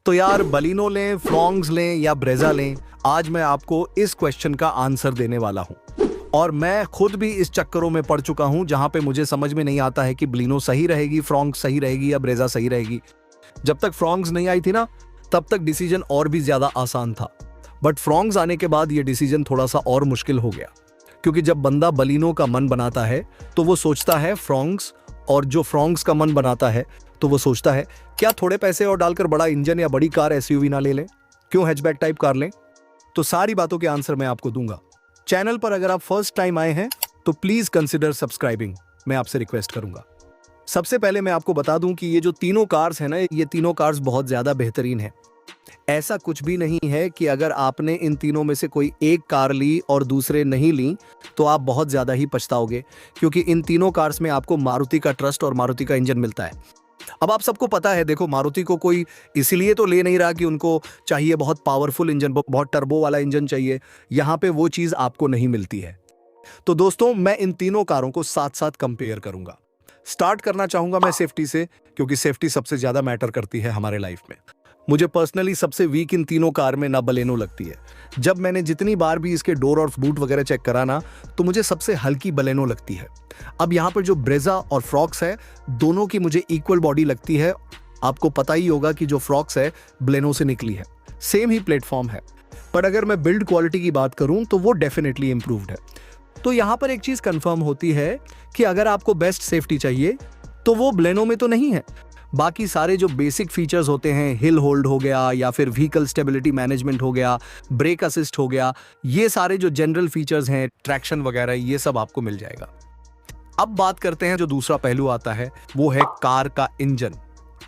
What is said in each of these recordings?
तो यार बलिनो लें, फ्रॉन्क्स लें या ब्रेजा लें, आज मैं आपको इस क्वेश्चन का आंसर देने वाला हूं। और मैं खुद भी इस चक्करों में पड़ चुका हूं जहां पे मुझे समझ में नहीं आता है कि बलिनो सही रहेगी, फ्रॉन्क्स सही रहेगी या ब्रेजा सही रहेगी। जब तक फ्रॉन्क्स नहीं आई थी ना, तब तक डिसीजन और भी ज्यादा आसान था, बट फ्रॉन्क्स आने के बाद ये डिसीजन थोड़ा सा और मुश्किल हो गया। क्योंकि जब बंदा बलिनो का मन बनाता है तो वो सोचता है फ्रॉन्क्स, और जो फ्रॉन्क्स का मन बनाता है तो वो सोचता है क्या थोड़े पैसे और डालकर बड़ा इंजन या बड़ी कार एसयूवी ना ले लें, क्यों हैचबैक टाइप कार लें। तो सारी बातों के आंसर मैं आपको दूंगा। चैनल पर अगर आप फर्स्ट टाइम आए हैं तो प्लीज कंसिडर सब्सक्राइबिंग, मैं आपसे रिक्वेस्ट करूंगा। सबसे पहले मैं आपको बता दूं कि ये जो तीनों कार्स हैं ना, ये तीनों कार्स बहुत ज्यादा बेहतरीन है। ऐसा कुछ भी नहीं है कि अगर आपने इन तीनों में से कोई एक कार ली और दूसरे नहीं ली तो आप बहुत ज्यादा ही पछताओगे, क्योंकि इन तीनों कार्स में आपको मारुति का ट्रस्ट और मारुति का इंजन मिलता है। अब आप सबको पता है, देखो मारुति को कोई इसलिए तो ले नहीं रहा कि उनको चाहिए बहुत पावरफुल इंजन, बहुत टर्बो वाला इंजन चाहिए। यहां पे वो चीज आपको नहीं मिलती है। तो दोस्तों, मैं इन तीनों कारों को साथ साथ कंपेयर करूंगा। स्टार्ट करना चाहूंगा मैं सेफ्टी से, क्योंकि सेफ्टी सबसे ज्यादा मैटर करती है हमारे लाइफ में। मुझे पर्सनली सबसे वीक इन तीनों कार में ना बलेनो लगती है। जब मैंने जितनी बार भी इसके डोर और बूट वगैरह चेक करा ना, तो मुझे सबसे हल्की बलेनो लगती है। अब यहाँ पर जो ब्रेजा और फ्रॉक्स है, दोनों की मुझे इक्वल बॉडी लगती है। आपको पता ही होगा कि जो फ्रॉक्स है बलेनो से निकली है, सेम ही प्लेटफॉर्म है। पर अगर मैं बिल्ड क्वालिटी की बात करूं तो वो डेफिनेटली इंप्रूव्ड है। तो यहाँ पर एक चीज कंफर्म होती है कि अगर आपको बेस्ट सेफ्टी चाहिए तो वो बलेनो में तो नहीं है। बाकी सारे जो बेसिक फीचर्स होते हैं, हिल होल्ड हो गया या फिर व्हीकल स्टेबिलिटी मैनेजमेंट हो गया, ब्रेक असिस्ट हो गया, ये सारे जो जनरल फीचर्स हैं, ट्रैक्शन वगैरह, ये सब आपको मिल जाएगा। अब बात करते हैं जो दूसरा पहलू आता है, वो है कार का इंजन।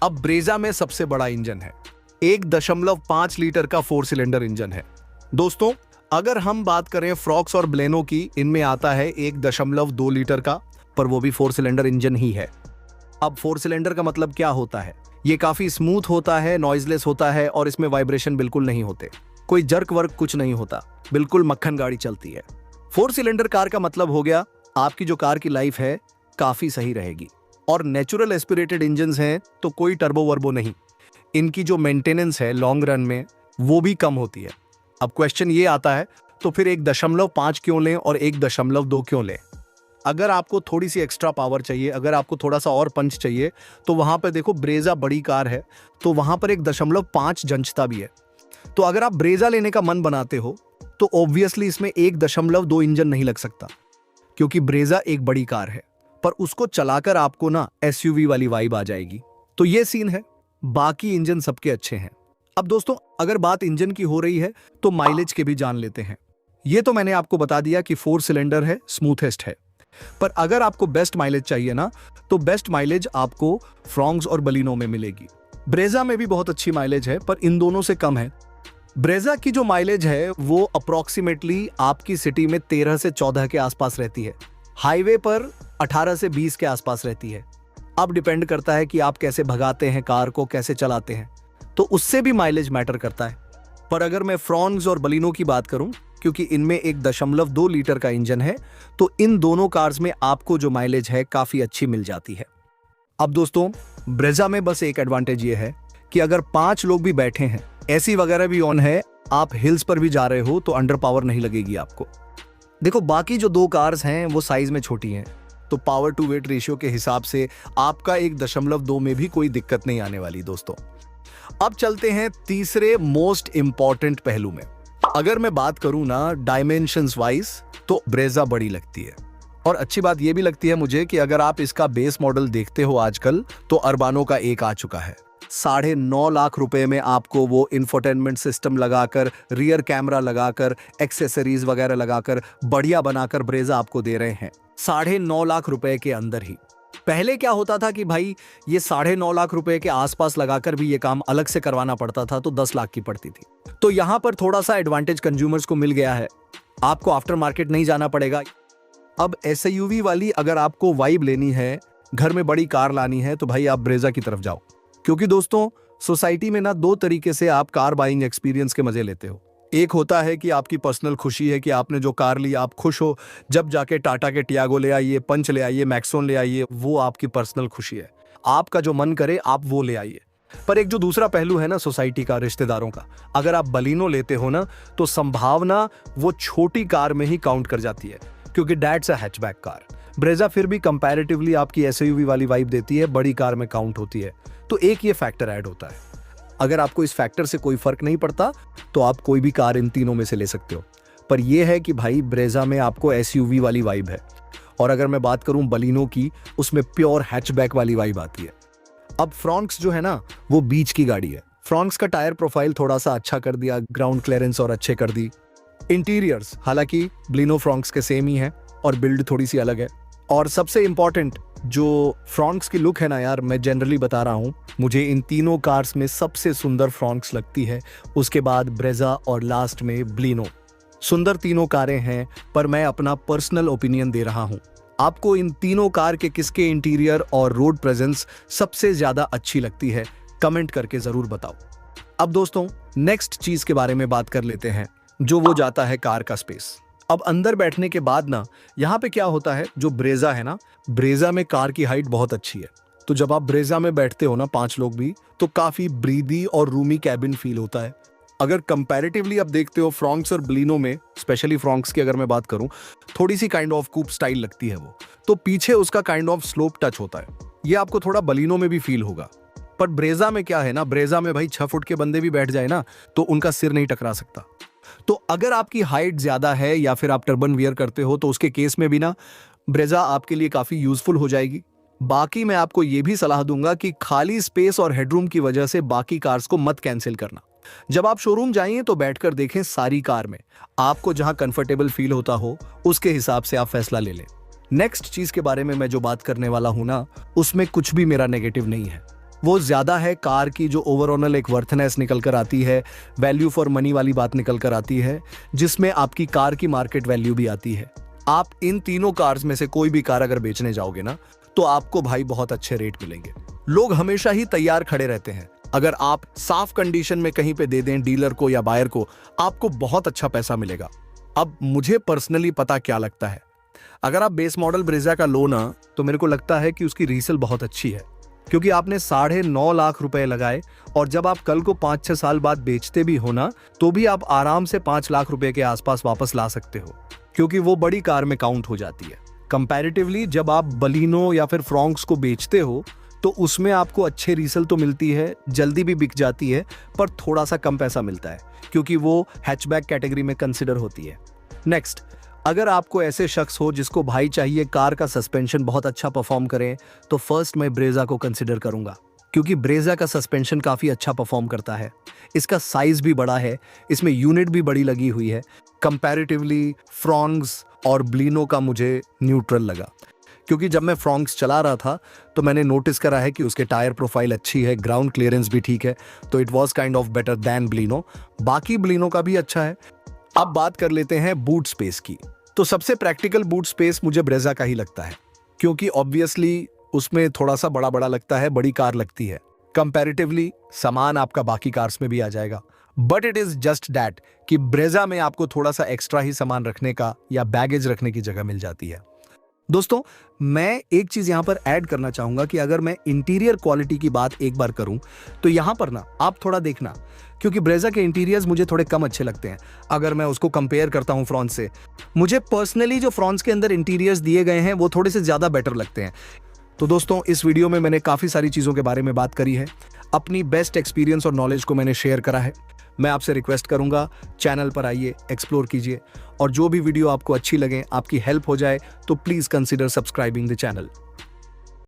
अब ब्रेजा में सबसे बड़ा इंजन है, 1.5 लीटर का 4 सिलेंडर इंजन है। दोस्तों, अगर हम बात करें फ्रॉक्स और बलेनो की, इनमें आता है 1.2 लीटर का, पर वो भी 4 सिलेंडर इंजन ही है। अब 4 सिलेंडर का मतलब क्या होता है? ये काफी स्मूथ होता है, नॉइजलेस होता है और इसमें वाइब्रेशन बिल्कुल नहीं होते, कोई जर्क वर्क कुछ नहीं होता, बिल्कुल मक्खन गाड़ी चलती है। 4 सिलेंडर कार का मतलब हो गया आपकी जो कार की लाइफ है काफी सही रहेगी। और नेचुरल एस्पिरेटेड इंजन्स हैं तो कोई टर्बो वर्बो नहीं, इनकी जो मेंटेनेंस है लॉन्ग रन में वो भी कम होती है। अब क्वेश्चन ये आता है, तो फिर 1.5 क्यों लें और 1.2 क्यों लें? अगर आपको थोड़ी सी एक्स्ट्रा पावर चाहिए, अगर आपको थोड़ा सा और पंच चाहिए, तो वहां पर देखो ब्रेजा बड़ी कार है, तो वहां पर 1.5 जंचता भी है। तो अगर आप ब्रेजा लेने का मन बनाते हो तो ऑब्वियसली इसमें 1.2 इंजन नहीं लग सकता, क्योंकि ब्रेजा एक बड़ी कार है, पर उसको चलाकर आपको ना एसयूवी वाली वाइब आ जाएगी। तो ये सीन है, बाकी इंजन सबके अच्छे हैं। अब दोस्तों, अगर बात इंजन की हो रही है तो माइलेज के भी जान लेते हैं। ये तो मैंने आपको बता दिया कि 4 सिलेंडर है, स्मूथेस्ट है। पर अगर आपको बेस्ट माइलेज चाहिए ना, तो बेस्ट माइलेज आपको फ्रॉन्क्स और बलिनो में मिलेगी। ब्रेजा में भी बहुत अच्छी माइलेज है, पर इन दोनों से कम है। ब्रेजा की जो माइलेज है वो अप्रोक्सीमेटली आपकी सिटी में 13 से 14 के आसपास रहती है, हाईवे पर 18 से 20 के आसपास रहती है। अब डिपेंड करता है कि आप कैसे भगाते हैं कार को, कैसे चलाते हैं, तो उससे भी माइलेज मैटर करता है। पर अगर मैं फ्रॉन्क्स और बलिनो की बात करूं, क्योंकि इनमें 1.2 लीटर का इंजन है, तो इन दोनों कार्स में आपको जो माइलेज है काफी अच्छी मिल जाती है। अब दोस्तों, ब्रेजा में बस एक एडवांटेज ये है कि अगर 5 लोग भी बैठे हैं, एसी वगैरह भी ऑन है, आप हिल्स पर भी जा रहे हो तो अंडर पावर नहीं लगेगी आपको। देखो, बाकी जो 2 कार्स हैं वो साइज में छोटी हैं, तो पावर टू वेट रेशियो के हिसाब से आपका 1.2 में भी कोई दिक्कत नहीं आने वाली। दोस्तों, अब चलते हैं तीसरे मोस्ट इंपॉर्टेंट पहलू में। अगर मैं बात करूं ना डायमेंशंस वाइज, तो ब्रेजा बड़ी लगती है। और अच्छी बात यह भी लगती है मुझे कि अगर आप इसका बेस मॉडल देखते हो आजकल, तो अर्बानो का एक आ चुका है। 9.5 लाख रुपए में आपको वो इंफोटेनमेंट सिस्टम लगाकर, रियर कैमरा लगाकर, एक्सेसरीज वगैरह लगाकर, बढ़िया बनाकर ब्रेजा आपको दे रहे हैं 9.5 लाख रुपए के अंदर ही। पहले क्या होता था कि भाई ये 9.5 लाख रुपए के आसपास लगाकर भी ये काम अलग से करवाना पड़ता था, तो 10 लाख की पड़ती थी। तो यहां पर थोड़ा सा एडवांटेज कंज्यूमर्स को मिल गया है, आपको आफ्टर मार्केट नहीं जाना पड़ेगा। अब एसयूवी वाली अगर आपको वाइब लेनी है, घर में बड़ी कार लानी है, तो भाई आप ब्रेजा की तरफ जाओ। क्योंकि दोस्तों, सोसाइटी में ना 2 तरीके से आप कार बाइंग एक्सपीरियंस के मजे लेते हो। एक होता है कि आपकी पर्सनल खुशी है कि आपने जो कार ली आप खुश हो, जब जाके टाटा के टियागो ले आइए, पंच ले आइए, मैक्सोन ले आइए, वो आपकी पर्सनल खुशी है। आपका जो मन करे आप वो ले आइए। पर एक जो दूसरा पहलू है ना सोसाइटी का, रिश्तेदारों का, अगर आप बलिनो लेते हो ना तो संभावना वो छोटी कार में ही काउंट कर जाती है, क्योंकि that's a hatchback car. Brezza फिर भी कंपैरेटिवली आपकी एसयूवी वाली वाइब देती है, बड़ी कार में काउंट होती है, तो एक ये फैक्टर ऐड होता है। अगर आपको इस फैक्टर से कोई फर्क नहीं पड़ता तो आप कोई भी कार इन तीनों में से ले सकते हो। पर यह है कि भाई ब्रेजा में आपको एसयूवी वाली वाइब है, और अगर मैं बात करूं बलिनो की, उसमें प्योर हैचबैक वाली वाइब आती है। अब फ्रॉन्क्स जो है ना वो बीच की गाड़ी है। फ्रॉन्क्स का टायर प्रोफाइल थोड़ा सा अच्छा कर दिया, ग्राउंड क्लियरेंस और अच्छे कर दी। इंटीरियर्स हालांकि ब्लिनो फ्रॉन्क्स के सेम ही है और बिल्ड थोड़ी सी अलग है। और सबसे इंपॉर्टेंट जो फ्रॉन्क्स की लुक है ना यार, मैं जनरली बता रहा हूँ, मुझे इन तीनों कार्स में सबसे सुंदर फ्रॉन्क्स लगती है, उसके बाद ब्रेजा और लास्ट में ब्लिनो। सुंदर तीनों कारें हैं, पर मैं अपना पर्सनल ओपिनियन दे रहा हूँ। आपको इन तीनों कार के किसके इंटीरियर और रोड प्रेजेंस सबसे ज्यादा अच्छी लगती है, कमेंट करके जरूर बताओ। अब दोस्तों नेक्स्ट चीज के बारे में बात कर लेते हैं, जो वो जाता है कार का स्पेस। अब अंदर बैठने के बाद ना यहाँ पे क्या होता है, जो ब्रेजा है ना, ब्रेजा में कार की हाइट बहुत अच्छी है, तो जब आप ब्रेजा में बैठते हो ना 5 लोग भी, तो काफी ब्रीदी और रूमी कैबिन फील होता है। अगर कंपैरेटिवली आप देखते हो फ्रॉन्क्स और ब्लिनो में, स्पेशली फ्रॉन्क्स की अगर मैं बात करूं, थोड़ी सी काइंड ऑफ कूप स्टाइल लगती है वो, तो पीछे उसका काइंड ऑफ स्लोप टच होता है। ये आपको थोड़ा बलिनो में भी फील होगा। पर ब्रेजा में क्या है ना, ब्रेजा में भाई 6 फुट के बंदे भी बैठ जाए ना तो उनका सिर नहीं टकरा सकता। तो अगर आपकी हाइट ज्यादा है या फिर आप टर्बन वियर करते हो, तो उसके केस में भी ना ब्रेजा आपके लिए काफी यूजफुल हो जाएगी। बाकी मैं आपको यह भी सलाह दूंगा कि खाली स्पेस और हेडरूम की वजह से बाकी कार्स को मत कैंसिल करना। जब आप शोरूम जाइए तो बैठकर देखें सारी कार में, आपको जहां कंफर्टेबल फील होता हो उसके हिसाब से आप फैसला ले लें। नेक्स्ट चीज के बारे में मैं जो बात करने वाला हूं ना, उसमें कुछ भी मेरा नेगेटिव नहीं है। वो ज्यादा है कार की जो ओवरऑल एक वर्थनेस निकल कर आती है, वैल्यू फॉर मनी वाली बात निकल कर आती है, जिसमें आपकी कार की मार्केट वैल्यू भी आती है। आप इन तीनों कार्स में से कोई भी कार अगर बेचने जाओगे ना, तो आपको भाई बहुत अच्छे रेट मिलेंगे। लोग हमेशा ही तैयार खड़े रहते हैं। अगर आप साफ कंडीशन में कहीं पे दे दें डीलर को या बायर को, आपको बहुत अच्छा पैसा मिलेगा। अब मुझे पर्सनली पता क्या लगता है, अगर आप बेस मॉडल ब्रेजा का लो ना, तो मेरे को लगता है कि उसकी रीसेल बहुत अच्छी है, क्योंकि आपने 9.5 लाख रुपए लगाए, और जब आप कल को 5-6 साल बाद बेचते भी हो ना, तो भी आप आराम से 5 लाख रुपए के आसपास वापस ला सकते हो, क्योंकि वो बड़ी कार में काउंट हो जाती है। कंपैरेटिवली जब आप बलिनो या फिर फ्रॉन्क्स को बेचते हो, तो उसमें आपको अच्छे रीसेल तो मिलती है, जल्दी भी बिक जाती है, पर थोड़ा सा कम पैसा मिलता है, क्योंकि वो हैचबैक कैटेगरी में कंसिडर होती है। नेक्स्ट, अगर आपको ऐसे शख्स हो जिसको भाई चाहिए कार का सस्पेंशन बहुत अच्छा परफॉर्म करे, तो फर्स्ट मैं ब्रेजा को कंसिडर करूंगा, क्योंकि ब्रेजा का सस्पेंशन काफी अच्छा परफॉर्म करता है। इसका साइज भी बड़ा है, इसमें यूनिट भी बड़ी लगी हुई है। कंपैरेटिवली फ्रॉन्क्स और ब्लिनो का मुझे न्यूट्रल लगा, क्योंकि जब मैं फ्रॉन्क्स चला रहा था तो मैंने नोटिस करा है कि उसके टायर प्रोफाइल अच्छी है, ग्राउंड क्लियरेंस भी ठीक है, तो it was kind of better than ब्लिनो। बाकी ब्लिनो का भी अच्छा है। अब बात कर लेते हैं बूट स्पेस की। तो सबसे प्रैक्टिकल बूट स्पेस मुझे ब्रेजा का ही लगता है, क्योंकि ऑब्वियसली उसमें थोड़ा सा बड़ा बड़ा लगता है, बड़ी कार लगती है। कंपैरेटिवली सामान आपका बाकी कार्स में भी आ जाएगा, but it is just that कि ब्रेजा में आपको थोड़ा सा एक्स्ट्रा ही सामान रखने का या बैगेज रखने की जगह मिल जाती है। दोस्तों मैं एक चीज यहां पर ऐड करना चाहूंगा कि अगर मैं इंटीरियर क्वालिटी की बात एक बार करूं, तो यहां पर ना आप थोड़ा देखना, क्योंकि ब्रेजा के इंटीरियर्स मुझे थोड़े कम अच्छे लगते हैं। अगर मैं उसको कंपेयर करता हूं फ्रॉन्क्स से, मुझे पर्सनली जो फ्रॉन्क्स के अंदर इंटीरियर्स दिए गए हैं वो थोड़े से ज्यादा बेटर लगते हैं। तो दोस्तों इस वीडियो में मैंने काफी सारी चीजों के बारे में बात करी है, अपनी बेस्ट एक्सपीरियंस और नॉलेज को मैंने शेयर करा है। मैं आपसे रिक्वेस्ट करूंगा, चैनल पर आइए, एक्सप्लोर कीजिए, और जो भी वीडियो आपको अच्छी लगे, आपकी हेल्प हो जाए, तो please consider subscribing the channel.